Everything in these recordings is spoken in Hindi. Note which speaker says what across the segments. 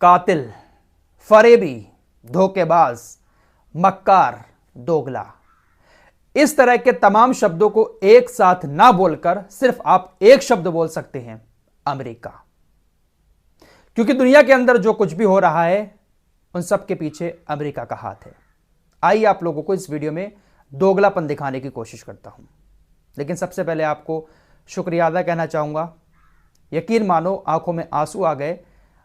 Speaker 1: कातिल, फरेबी, धोखेबाज, मक्कार, दोगला, इस तरह के तमाम शब्दों को एक साथ ना बोलकर सिर्फ आप एक शब्द बोल सकते हैं, अमेरिका। क्योंकि दुनिया के अंदर जो कुछ भी हो रहा है उन सब के पीछे अमेरिका का हाथ है। आइए आप लोगों को इस वीडियो में दोगलापन दिखाने की कोशिश करता हूं, लेकिन सबसे पहले आपको शुक्रिया अदा कहना चाहूंगा। यकीन मानो आंखों में आंसू आ गए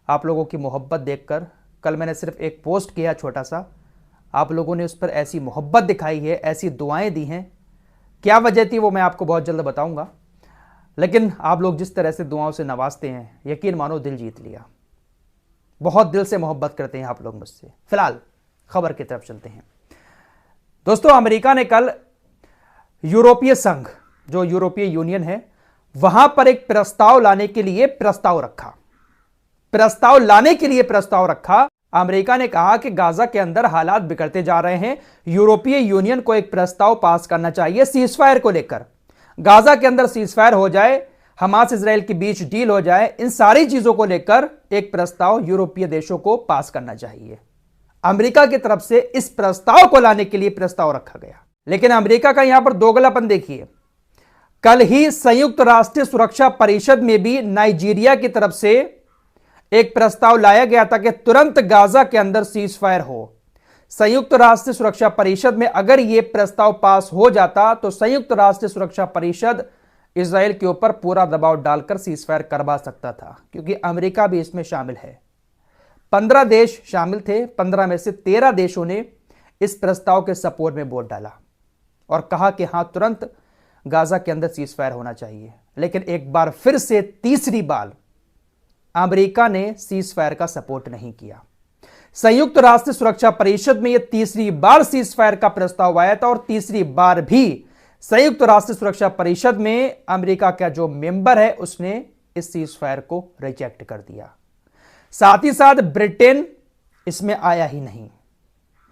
Speaker 1: आप लोगों की मोहब्बत देखकर। कल मैंने सिर्फ एक पोस्ट किया छोटा सा, आप लोगों ने उस पर ऐसी मोहब्बत दिखाई है, ऐसी दुआएं दी हैं। क्या वजह थी वो मैं आपको बहुत जल्द बताऊंगा, लेकिन आप लोग जिस तरह से दुआओं से नवाजते हैं, यकीन मानो दिल जीत लिया। बहुत दिल से मोहब्बत करते हैं आप लोग मुझसे। फिलहाल खबर की तरफ चलते हैं। दोस्तों, अमेरिका ने कल यूरोपीय संघ, जो यूरोपीय यूनियन है, वहां पर एक प्रस्ताव लाने के लिए प्रस्ताव रखा। अमेरिका ने कहा कि गाजा के अंदर हालात बिगड़ते जा रहे हैं, यूरोपीय यूनियन को एक प्रस्ताव पास करना चाहिए सीजफायर को लेकर। गाजा के अंदर सीजफायर हो जाए, हमास इजराइल के बीच डील हो जाए, इन सारी चीजों को लेकर एक प्रस्ताव यूरोपीय देशों को पास करना चाहिए। अमेरिका की तरफ से इस प्रस्ताव को लाने के लिए प्रस्ताव रखा गया, लेकिन अमेरिका का यहां पर दोगलापन देखिए। कल ही संयुक्त राष्ट्र सुरक्षा परिषद में भी नाइजीरिया की तरफ से एक प्रस्ताव लाया गया था कि तुरंत गाजा के अंदर सीजफायर हो। संयुक्त राष्ट्र सुरक्षा परिषद में अगर यह प्रस्ताव पास हो जाता तो संयुक्त राष्ट्र सुरक्षा परिषद इजराइल के ऊपर पूरा दबाव डालकर सीजफायर करवा सकता था, क्योंकि अमेरिका भी इसमें शामिल है। 15 देश शामिल थे, 15 में से 13 देशों ने इस प्रस्ताव के सपोर्ट में वोट डाला और कहा कि हां, तुरंत गाजा के अंदर सीजफायर होना चाहिए। लेकिन एक बार फिर से तीसरी बार अमेरिका ने सीजफायर का सपोर्ट नहीं किया। संयुक्त राष्ट्र सुरक्षा परिषद में यह तीसरी बार सीजफायर का प्रस्ताव आया था और तीसरी बार भी संयुक्त राष्ट्र सुरक्षा परिषद में अमेरिका का जो मेंबर है उसने इस सीजफायर को रिजेक्ट कर दिया। साथ ही साथ ब्रिटेन इसमें आया ही नहीं,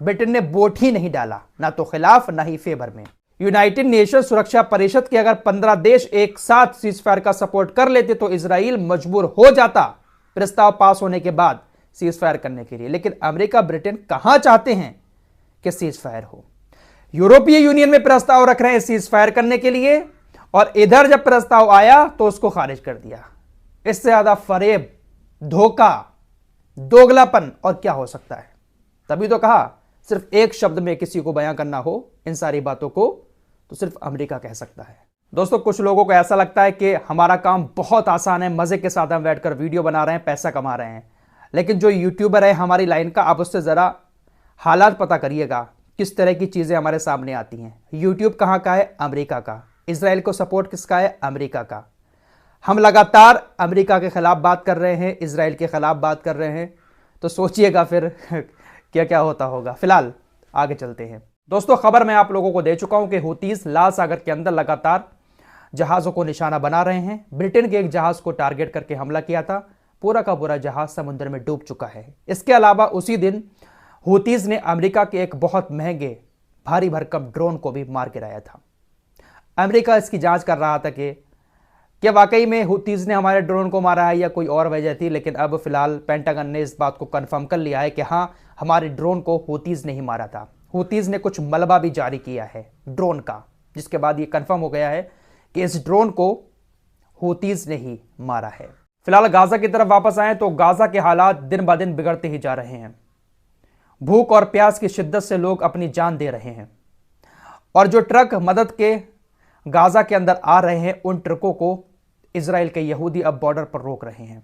Speaker 1: ब्रिटेन ने वोट ही नहीं डाला, ना तो खिलाफ ना ही फेवर में। यूनाइटेड नेशन सुरक्षा परिषद के अगर 15 देश एक साथ सीजफायर का सपोर्ट कर लेते तो इजराइल मजबूर हो जाता प्रस्ताव पास होने के बाद सीजफायर करने के लिए। लेकिन अमेरिका, ब्रिटेन कहां चाहते हैं कि सीजफायर हो। यूरोपीय यूनियन में प्रस्ताव रख रहे हैं सीजफायर करने के लिए, और इधर जब प्रस्ताव आया तो उसको खारिज कर दिया। इससे ज्यादा फरेब, धोखा, दोगलापन और क्या हो सकता है। तभी तो कहा सिर्फ एक शब्द में किसी को बयां करना हो इन सारी बातों को तो सिर्फ अमेरिका कह सकता है। दोस्तों, कुछ लोगों को ऐसा लगता है कि हमारा काम बहुत आसान है, मजे के साथ हम बैठकर वीडियो बना रहे हैं, पैसा कमा रहे हैं। लेकिन जो यूट्यूबर है हमारी लाइन का, आप उससे जरा हालात पता करिएगा, किस तरह की चीजें हमारे सामने आती हैं। यूट्यूब कहां का है? अमेरिका का। इजराइल को सपोर्ट किसका है? अमेरिका का। हम लगातार अमेरिका के खिलाफ बात कर रहे हैं, इजराइल के खिलाफ बात कर रहे हैं, तो सोचिएगा फिर क्या क्या होता होगा। फिलहाल आगे चलते हैं। दोस्तों, खबर मैं आप लोगों को दे चुका हूं कि हूतीज लाल सागर के अंदर लगातार जहाजों को निशाना बना रहे हैं। ब्रिटेन के एक जहाज को टारगेट करके हमला किया था, पूरा का पूरा जहाज समुद्र में डूब चुका है। इसके अलावा उसी दिन हूतीज ने अमेरिका के एक बहुत महंगे भारी भरकम ड्रोन को भी मार गिराया था। अमेरिका इसकी जांच कर रहा था कि क्या वाकई में हूतीज ने हमारे ड्रोन को मारा है या कोई और वजह थी। लेकिन अब फिलहाल पेंटागन ने इस बात को कंफर्म कर लिया है कि हां, हमारे ड्रोन को हूतीज ने ही मारा था। हूतीज ने कुछ मलबा भी जारी किया है ड्रोन का, जिसके बाद यह कंफर्म हो गया है कि इस ड्रोन को हूतीज ने ही मारा है। फिलहाल गाजा की तरफ वापस आए तो गाजा के हालात दिन ब दिन बिगड़ते ही जा रहे हैं। भूख और प्यास की शिद्दत से लोग अपनी जान दे रहे हैं, और जो ट्रक मदद के गाजा के अंदर आ रहे हैं उन ट्रकों को इजराइल के यहूदी अब बॉर्डर पर रोक रहे हैं,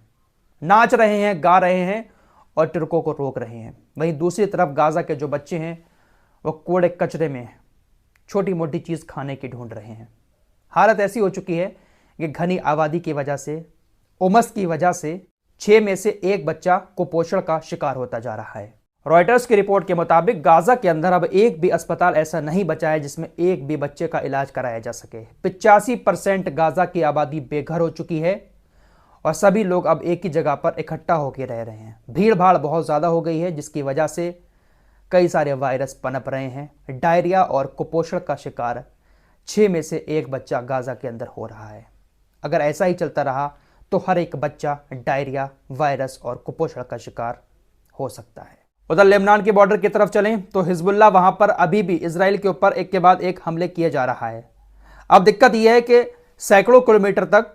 Speaker 1: नाच रहे हैं, गा रहे हैं और ट्रकों को रोक रहे हैं। वहीं दूसरी तरफ गाजा के जो बच्चे हैं वो कूड़े कचरे में छोटी मोटी चीज़ खाने की ढूंढ रहे हैं। हालत ऐसी हो चुकी है कि घनी आबादी की वजह से, उमस की वजह से 6 में से 1 बच्चा कुपोषण का शिकार होता जा रहा है। रॉयटर्स की रिपोर्ट के मुताबिक गाजा के अंदर अब एक भी अस्पताल ऐसा नहीं बचा है जिसमें एक भी बच्चे का इलाज कराया जा सके। 85% गाजा की आबादी बेघर हो चुकी है और सभी लोग अब एक ही जगह पर इकट्ठा होकर रह रहे हैं। भीड़ भाड़ बहुत ज़्यादा हो गई है, जिसकी वजह से कई सारे वायरस पनप रहे हैं। डायरिया और कुपोषण का शिकार 6 में से 1 बच्चा गाजा के अंदर हो रहा है। अगर ऐसा ही चलता रहा तो हर एक बच्चा डायरिया, वायरस और कुपोषण का शिकार हो सकता है। उधर लेबनान के बॉर्डर की तरफ चलें तो हिजबुल्लाह वहां पर अभी भी इजराइल के ऊपर एक के बाद एक हमले किए जा रहा है। अब दिक्कत यह है कि सैकड़ों किलोमीटर तक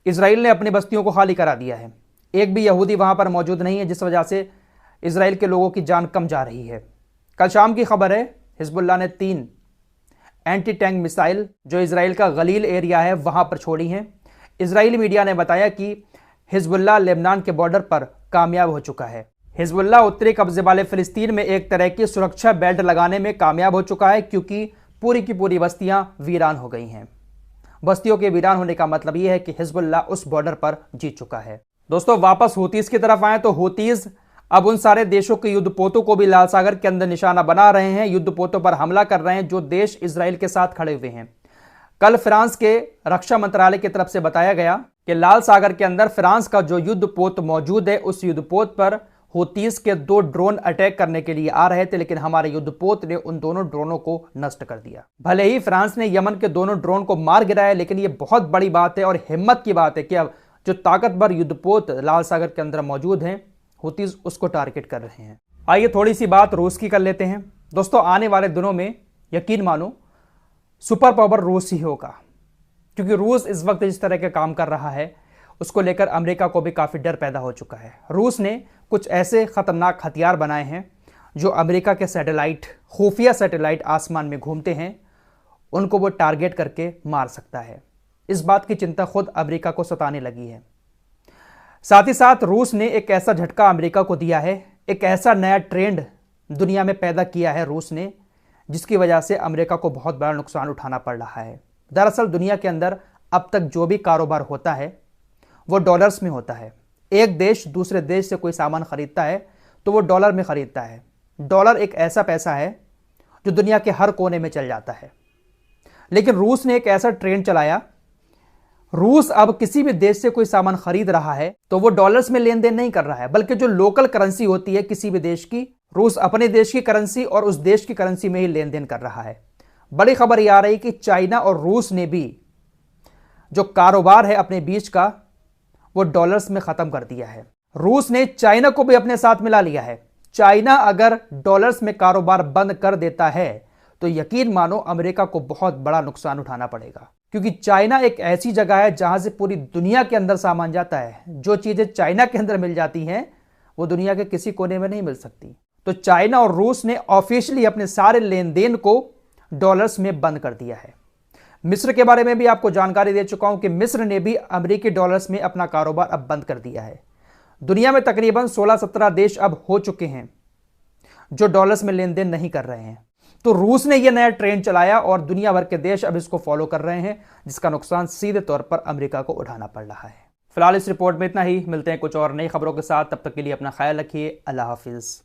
Speaker 1: इजराइल ने अपनी बस्तियों को खाली करा दिया है। एक भी यहूदी वहां पर मौजूद नहीं है, जिस वजह से इजराइल के लोगों की जान कम जा रही है। कल शाम की खबर है, हिजबुल्लाह ने 3 एंटी टैंक मिसाइल जो इजराइल का गलील एरिया है वहां पर छोड़ी हैं। इजरायली मीडिया ने बताया कि हिजबुल्लाह लेबनान के बॉर्डर पर कामयाब हो चुका है। हिजबुल्लाह उत्तरी कब्जे वाले फिलिस्तीन में एक तरह की सुरक्षा बेल्ट लगाने में कामयाब हो चुका है, क्योंकि पूरी की पूरी बस्तियां वीरान हो गई हैं। बस्तियों के वीरान होने का मतलब यह है कि हिजबुल्लाह उस बॉर्डर पर जीत चुका है। दोस्तों, वापस हूतीज की तरफ आए तो हूतीज अब उन सारे देशों के युद्धपोतों को भी लाल सागर के अंदर निशाना बना रहे हैं, युद्धपोतों पर हमला कर रहे हैं जो देश इजराइल के साथ खड़े हुए हैं। कल फ्रांस के रक्षा मंत्रालय की तरफ से बताया गया कि लाल सागर के अंदर फ्रांस का जो युद्धपोत मौजूद है, उस युद्धपोत पर हूतीज के 2 ड्रोन अटैक करने के लिए आ रहे थे, लेकिन हमारे युद्धपोत ने उन दोनों ड्रोनों को नष्ट कर दिया। भले ही फ्रांस ने यमन के दोनों ड्रोन को मार गिराया, लेकिन यह बहुत बड़ी बात है और हिम्मत की बात है कि अब जो ताकतवर युद्धपोत लाल सागर के अंदर मौजूद हैं, हूतीज उसको टारगेट कर रहे हैं। आइए थोड़ी सी बात रूस की कर लेते हैं। दोस्तों, आने वाले दिनों में यकीन मानो सुपर पावर रूस ही होगा, क्योंकि रूस इस वक्त जिस तरह के काम कर रहा है उसको लेकर अमेरिका को भी काफी डर पैदा हो चुका है। रूस ने कुछ ऐसे खतरनाक हथियार बनाए हैं जो अमेरिका के सैटेलाइट, खुफिया सैटेलाइट आसमान में घूमते हैं, उनको वो टारगेट करके मार सकता है। इस बात की चिंता खुद अमेरिका को सताने लगी है। साथ ही साथ रूस ने एक ऐसा झटका अमेरिका को दिया है, एक ऐसा नया ट्रेंड दुनिया में पैदा किया है रूस ने, जिसकी वजह से अमेरिका को बहुत बड़ा नुकसान उठाना पड़ रहा है। दरअसल दुनिया के अंदर अब तक जो भी कारोबार होता है वो डॉलर्स में होता है। एक देश दूसरे देश से कोई सामान खरीदता है तो वो डॉलर में खरीदता है। डॉलर एक ऐसा पैसा है जो दुनिया के हर कोने में चल जाता है। लेकिन रूस ने एक ऐसा ट्रेंड चलाया, रूस अब किसी भी देश से कोई सामान खरीद रहा है तो वो डॉलर्स में लेन देन नहीं कर रहा है, बल्कि जो लोकल करेंसी होती है किसी भी देश की, रूस अपने देश की करेंसी और उस देश की करेंसी में ही लेन देन कर रहा है। बड़ी खबर यह आ रही कि चाइना और रूस ने भी जो कारोबार है अपने बीच का वो डॉलर्स में खत्म कर दिया है। रूस ने चाइना को भी अपने साथ मिला लिया है। चाइना अगर डॉलर्स में कारोबार बंद कर देता है तो यकीन मानो अमेरिका को बहुत बड़ा नुकसान उठाना पड़ेगा, क्योंकि चाइना एक ऐसी जगह है जहां से पूरी दुनिया के अंदर सामान जाता है। जो चीजें चाइना के अंदर मिल जाती हैं वो दुनिया के किसी कोने में नहीं मिल सकती। तो चाइना और रूस ने ऑफिशियली अपने सारे लेन देन को डॉलर्स में बंद कर दिया है। मिस्र के बारे में भी आपको जानकारी दे चुका हूं कि मिस्र ने भी अमेरिकी डॉलर्स में अपना कारोबार अब बंद कर दिया है। दुनिया में तकरीबन 16-17 देश अब हो चुके हैं जो डॉलर्स में लेन देन नहीं कर रहे हैं। तो रूस ने यह नया ट्रेंड चलाया और दुनिया भर के देश अब इसको फॉलो कर रहे हैं, जिसका नुकसान सीधे तौर पर अमेरिका को उठाना पड़ रहा है। फिलहाल इस रिपोर्ट में इतना ही। मिलते हैं कुछ और नई खबरों के साथ, तब तक के लिए अपना ख्याल रखिए। अल्लाह हाफिज।